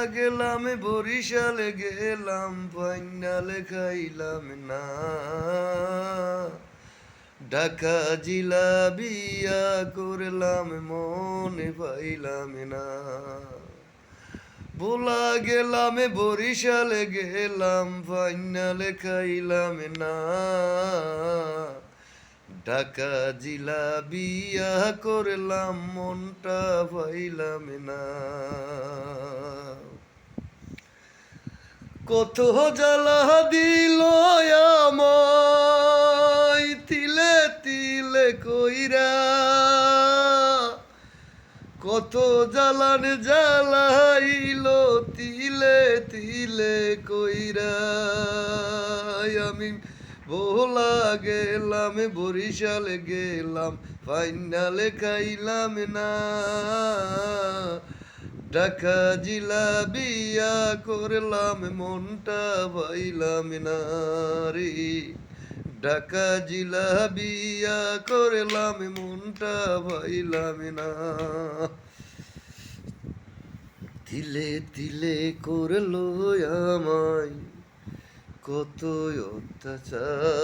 গেলাম বরিশালে গেলাম ফাইনালে খাইলাম না ঢাকা জিলাবিয়া করলাম মনে পাইলাম না ভোলা গেলাম বরিশালে গেলাম ফাইনালে খাইলাম না ঢাকা জিলাবিয়া করলাম মনটা পাইলাম না কত জ্বালা দিল আমায় তিলে তিলে কইরা কত জ্বালান জ্বালাইল তিলে তিলে কইরা আমি ভোলা গেলাম বরিশালে গেলাম ফাইনালে খাইলাম না ঢাকা জিলাবিয়া করলাম মনটা পাইলাম না রে ঢাকা জিলাবিয়া করলাম মনটা পাইলাম না তিলে তিলে করলো আমায় কত অত্যাচার